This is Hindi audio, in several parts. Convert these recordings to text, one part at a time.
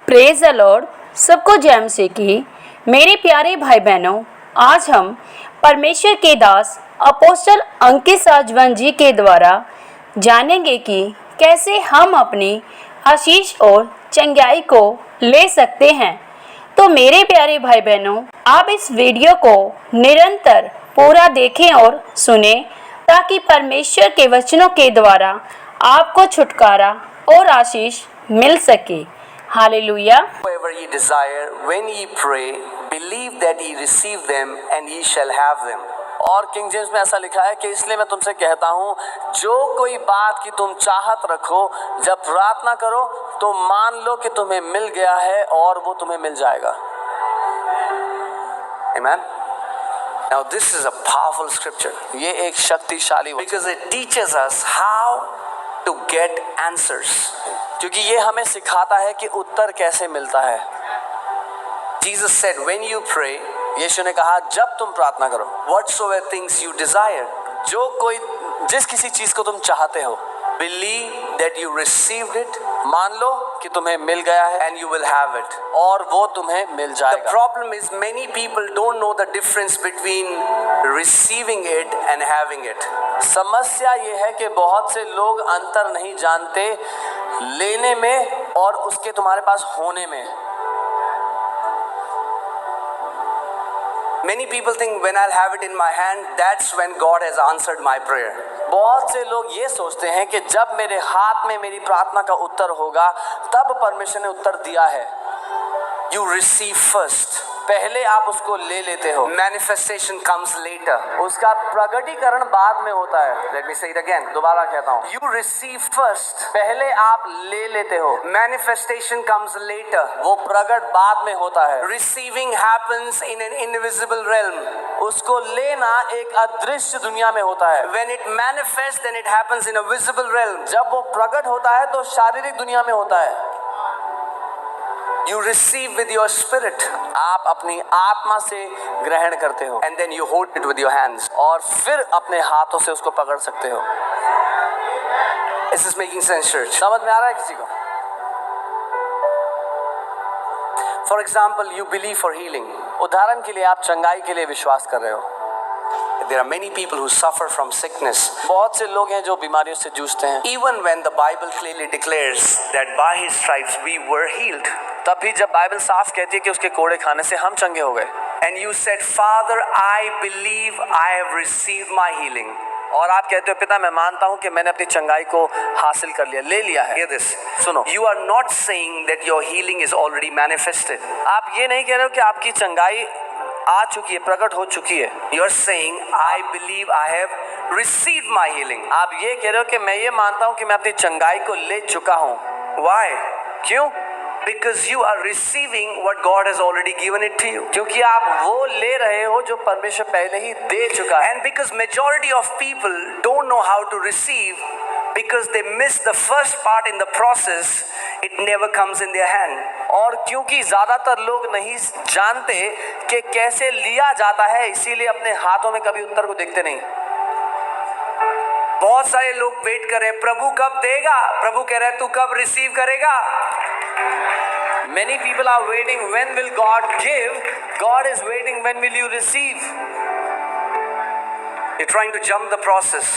Praise the Lord. सबको जय मसीह की। मेरे प्यारे भाई बहनों, आज हम परमेश्वर के दास अपोस्टल अंकित साजवन जी के द्वारा जानेंगे कि कैसे हम अपनी आशीष और चंगाई को ले सकते हैं। तो मेरे प्यारे भाई बहनों, आप इस वीडियो को निरंतर पूरा देखें और सुने ताकि परमेश्वर के वचनों के द्वारा आपको छुटकारा और आशीष मिल सके। Hallelujah. Whatever ye desire, when ye pray, believe that ye receive them and ye shall have them. और किंग जेम्स में ऐसा लिखा है कि इसलिए मैं तुमसे कहता हूँ, जो कोई बात की तुम चाहत रखो, जब प्रार्थना करो तो मान लो कि तुम्हें मिल गया है और वो तुम्हें मिल जाएगा। Amen. Now this is a powerful scripture. ये एक शक्तिशाली because it teaches us how to get answers. क्योंकि ये हमें सिखाता है कि उत्तर कैसे मिलता है। Jesus said, when you pray, यीशु ने कहा जब तुम प्रार्थना करो, whatsoever things you desire, जिस किसी चीज को तुम चाहते हो, believe that you received it, मान लो कि तुम्हें मिल गया है, and you will have it, और वो तुम्हें मिल जाएगा। The problem is many people don't know the difference between receiving it and having it. समस्या ये है कि बहुत से लोग अंतर नहीं जानते लेने में और उसके तुम्हारे पास होने में। Many people think when I'll have it in my hand, that's when God has answered my prayer. बहुत से लोग ये सोचते हैं कि जब मेरे हाथ में मेरी प्रार्थना का उत्तर होगा तब परमेश्वर ने उत्तर दिया है। You receive first. पहले आप उसको ले लेते हो। Manifestation comes later. उसका प्रकटीकरण बाद में होता है। Let me say it again. दोबारा कहता हूँ। You receive first. पहले आप ले लेते हो। Manifestation comes later. वो प्रकट बाद में होता है। Receiving happens in an invisible realm. उसको लेना एक अदृश्य दुनिया में होता है। When it manifests, then it happens in a visible realm. जब वो प्रकट होता है तो शारीरिक दुनिया में होता है। You receive with your spirit. आप अपनी आत्मा से ग्रहण करते हो. And then you hold it with your hands. और फिर अपने हाथों से उसको पकड़ सकते हो. Is this making sense, church? समझ में आ रहा है किसी को? For example, you believe for healing. उदाहरण के लिए आप चंगाई के लिए विश्वास कर रहे हो. There are many people who suffer from sickness. बहुत से लोग हैं जो बीमारियों से जूझते हैं. Even when the Bible clearly declares that by His stripes we were healed. तब भी जब बाइबल साफ कहती है कि उसके कोड़े खाने से हम चंगे हो गए. And you said, Father, I believe I have received my healing. और आप कहते हो पिता मैं मानता हूँ कि मैंने अपनी चंगाई को हासिल कर लिया, ले लिया है. Hear this. सुनो. You are not saying that your healing is already manifested. आप ये नहीं कह रहे हो कि आपकी चंगाई आ चुकी है, प्रकट हो चुकी है. You are saying, I believe I have received my healing. आप ये कह रहे हो कि मैं ये मानता हूँ कि मैं अपनी चंगाई को ले चुका हूँ. Why? क्यों? Because you are receiving what God has already given it to you. क्योंकि आप वो ले रहे हो जो परमेश्वर पहले ही दे चुका है. And because majority of people don't know how to receive, because they miss the first part in the process, it never comes in their hand. और क्योंकि ज़्यादातर लोग नहीं जानते कि कैसे लिया जाता है, इसीलिए अपने हाथों में कभी उत्तर को देखते नहीं. बहुत सारे लोग वेट कर रहे हैं, प्रभु कब देगा? प्रभु कह रहे हैं तू कब रिसीव करेगा? Many people are waiting, when will God give? God is waiting, when will you receive? You're trying to jump the process.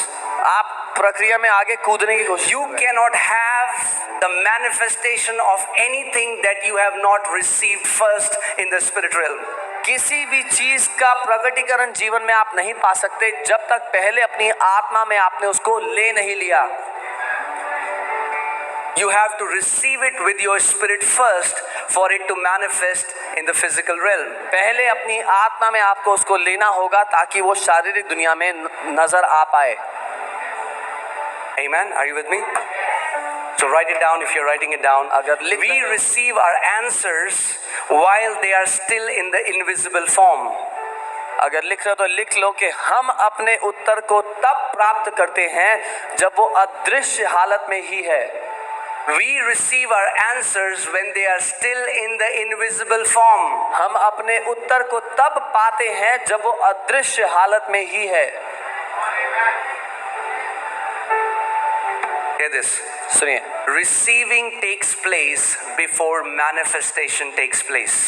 आप प्रक्रिया में आगे कूदने की कोशिश. You cannot have the manifestation of anything that you have not received first in the spirit realm. किसी भी चीज का प्रकटीकरण जीवन में आप नहीं पा सकते जब तक पहले अपनी आत्मा में आपने उसको ले नहीं लिया. You have to receive it with your spirit first for it to manifest in the physical realm. पहले अपनी आत्मा में आपको उसको लेना होगा ताकि वो शारीरिक दुनिया में नजर आ पाए. Amen. Are you with me? So write it down if you're writing it down. We receive our answers while they are still in the invisible form. अगर लिख रहे हो तो लिख लो कि हम अपने उत्तर को तब प्राप्त करते हैं जब वो अदृश्य हालत में ही है. We receive our answers when they are still in the invisible form. हम अपने उत्तर को तब पाते हैं जब वो अदृश्य हालत में ही है. Hear this. सुनिए. Receiving takes place before manifestation takes place.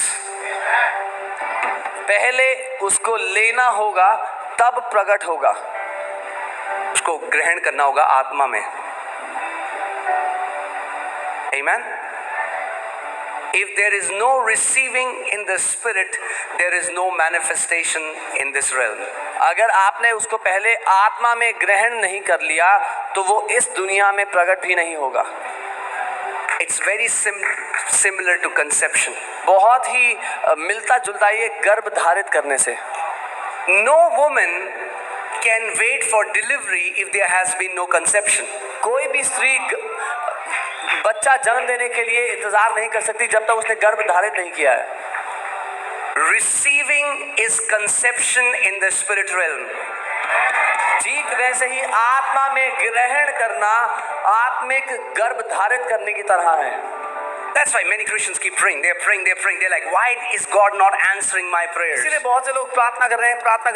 पहले उसको लेना होगा, तब प्रकट होगा. उसको ग्रहण करना होगा आत्मा में. Amen. If there is no receiving in the spirit, there is no manifestation in this realm. अगर आपने उसको पहले आत्मा में ग्रहण नहीं कर लिया तो वो इस दुनिया में प्रकट भी नहीं होगा. It's very similar to conception. बहुत ही मिलता जुलता ये गर्भ धारित करने से. No woman can wait for delivery if there has been no conception. कोई भी स्त्री बच्चा जन्म देने के लिए इंतजार नहीं कर सकती जब तक उसने गर्भ धारित नहीं किया है. Receiving is conception in the spirit realm. ठीक वैसे ही आत्मा में ग्रहण करना आत्मिक गर्भ धारित करने की तरह है. That's why many Christians keep praying. They're praying. They're like, why is God not answering my prayers? इसीलिए बहुत से लोग प्रार्थना कर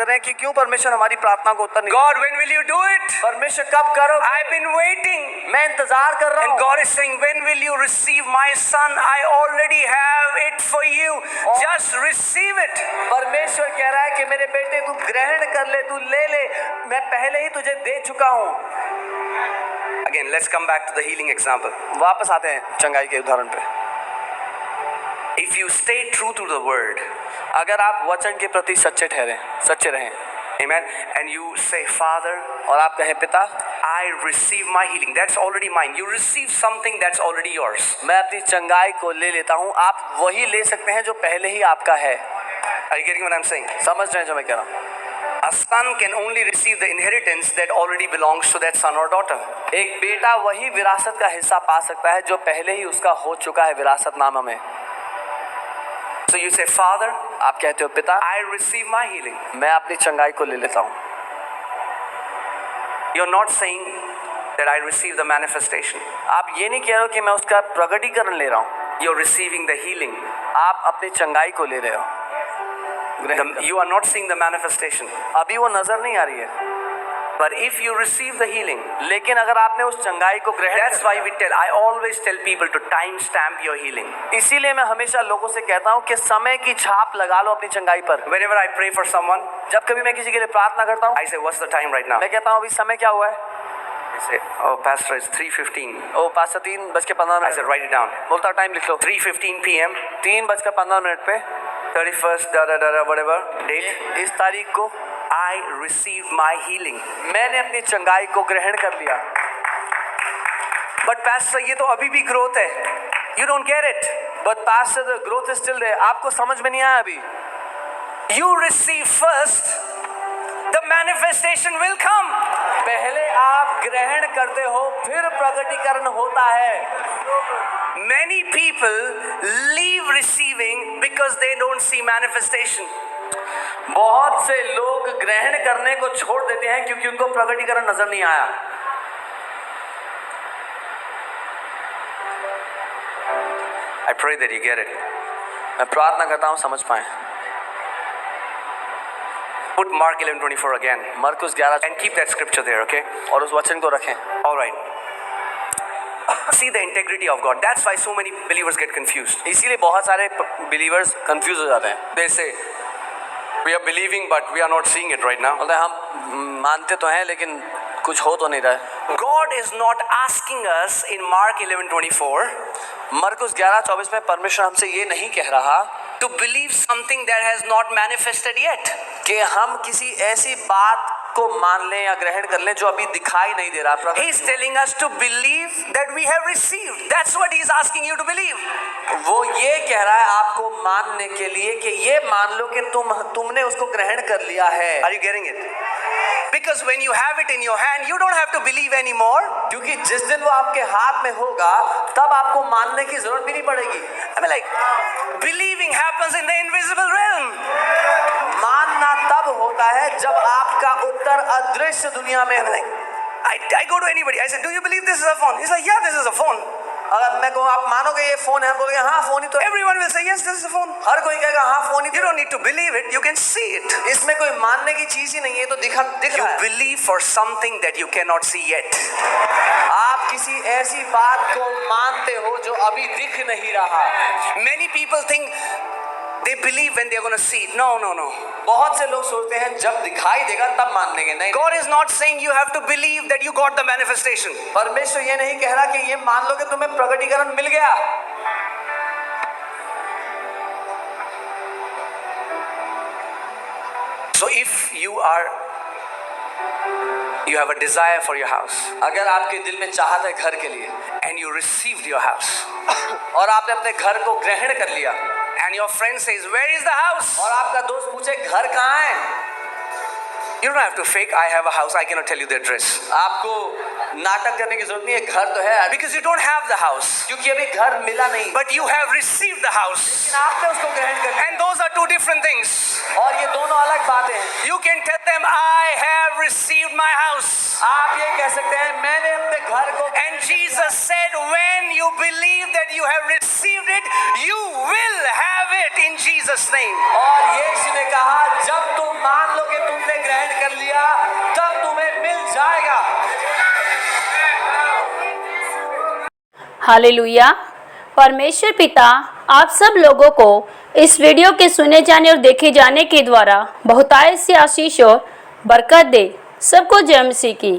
रहे हैं कि क्यों परमेश्वर हमारी प्रार्थना को उत्तर नहीं. God, when will you do it? परमेश्वर कब करो? I've been waiting. मैं इंतजार कर रहा हूँ. And God is saying, when will you receive my son? I already have it for you. Just receive it. परमेश्वर कह रहा है कि मेरे बेटे तू ग्रहण कर ले, तू ले ले. मैं पहले ही तुझे दे चुका हूँ. Again, let's come back to the healing example. वापस आते हैं चंगाई के उदाहरण पे. If you stay true to the word, अगर आप वचन के प्रति सच्चे रहें, amen, and you say Father, और आप कहें पिता, I receive my healing. That's already mine. You receive something that's already yours. मैं अपनी चंगाई को ले लेता हूँ. आप वही ले सकते हैं जो पहले ही आपका है. Are you getting what I'm saying? समझ रहे हैं जो मैं कह रहा हूँ? A son can only receive the inheritance that already belongs to that son or daughter. एक बेटा वही विरासत का हिस्सा पा सकता है जो पहले ही उसका हो चुका है विरासतनामा में. So you say, Father, आप कहते हो पिता, I receive my healing. मैं अपनी चंगाई को ले लेता हूँ. You're not saying that I receive the manifestation. आप ये नहीं कह रहे हो कि मैं उसका प्रकटीकरण ले रहा हूँ. You're receiving the healing. आप अपनी चंगाई को ले रहे हो. You are not seeing the manifestation. अभी वो नजर नहीं आ रही है. But if you receive the healing, लेकिन अगर आपने उस चंगाई को ग्रहण, that's why I always tell people to time stamp your healing. इसीलिए मैं हमेशा लोगों से कहता हूँ कि समय की छाप लगा लो अपनी चंगाई पर. Whenever I pray for someone, जब कभी मैं किसी के लिए प्रार्थना करता हूँ, I say, what's the time right now? मैं कहता हूँ अभी समय क्या हुआ है? I say, oh pastor, it's 3:15. Oh pastor, 3:15. I said, write it down. बोलता टाइम लिख लो. 3:15 p.m. 3:15 पे 31st whatever date, इस तारीख को I received my healing. मैंने अपनी चंगाई को ग्रहण कर लिया. But pastor, ये तो अभी भी growth है. You don't get it. But pastor, the growth is still there. आपको समझ में नहीं आया अभी. You receive first, the manifestation will come. पहले आप ग्रहण करते हो, फिर प्रकटीकरण होता है. Many people leave receiving because they don't see manifestation. बहुत से लोग ग्रहण करने को छोड़ देते हैं क्योंकि उनको प्रकटीकरण नजर नहीं आया. I pray that you get it. मैं प्रार्थना करता हूँ समझ पाएं. Put Mark 11:24 again. मरकुस 11 and keep that scripture there, okay? और उस वचन को रखें. All right. See the integrity of God. That's why so many believers get confused. इसीलिए बहुत सारे believers confused हो जाते हैं. They say, we are believing but we are not seeing it right now. बोलते हैं हम मानते तो हैं लेकिन कुछ हो तो नहीं रहा है. God is not asking us in Mark 11:24. मरकुस 11:24 में परमेश्वर हमसे ये नहीं कह रहा to believe something that has not manifested yet. कि हम किसी ऐसी बात को मान लें या ग्रहण कर लें जो अभी दिखाई नहीं दे रहा. He is telling us to believe that we have received. That's what he is asking you to believe. वो ये कह रहा है आपको मानने के लिए कि ये मान लो कि तुमने उसको ग्रहण कर लिया है. Are you getting it? Because when you have it in your hand, you don't have to believe anymore. क्योंकि जिस दिन वो आपके हाथ में होगा, तब आपको मानने की जरूरत भी नहीं पड़ेगी. I mean, like, believing happens in the invisible realm. मानना तब होता है जब आपका उत्तर अदृश्य दुनिया में हो. I go to anybody. I say, do you believe this is a phone? He's like, yeah, this is a phone. अगर मैं कहूँ आप मानोगे ये फोन है, बोलोगे हाँ फोन ही तो. Everyone will say yes, this is a phone. हर कोई कहेगा हाँ phone he. You don't need to believe it, you can see it. इसमें कोई मानने की चीज ही नहीं है, तो दिख रहा है. You believe for something that you cannot see yet. आप आप किसी ऐसी बात को मानते हो जो अभी दिख नहीं रहा। Many people think they believe when they're going to see it. No, no, no. बहुत से लोग सोचते हैं जब दिखाई देगा तब मान लेंगे। नहीं, God is not saying you have to believe that you got the manifestation. परमेश्वर ये नहीं कह रहा कि ये मान लो कि तुम्हें प्रकटीकरण मिल गया। So if you have a desire for your house, अगर आपके दिल में चाहत है घर के लिए, and you received your house, और आपने अपने घर को ग्रहण कर लिया, and your friend says, where is the house? और आपका दोस्त पूछे घर कहाँ है? You don't have to fake. I have a house. I cannot tell you the address. आपको नाटक करने की जरूरत नहीं है, घर तो है, because you don't have the house. क्योंकि अभी घर मिला नहीं. But you have received the house. लेकिन आपने उसको ग्रहण कर लिया. And those are two different things. और ये दोनों अलग बातें हैं. You can tell them, I have received my house. आप ये कह सकते हैं, मैंने अपने घर को. And Jesus said, when you believe that you have received it, you will have it in Jesus' name. और यीशु ने कहा, जब तुम मान लो कि तुमने ग्रहण कर लिया, तब तुम्हें मिल जाएगा। हालेलुया। परमेश्वर पिता आप सब लोगों को इस वीडियो के सुने जाने और देखे जाने के द्वारा बहुतायत से आशीष और बरकत दे। सबको जय मसीह की।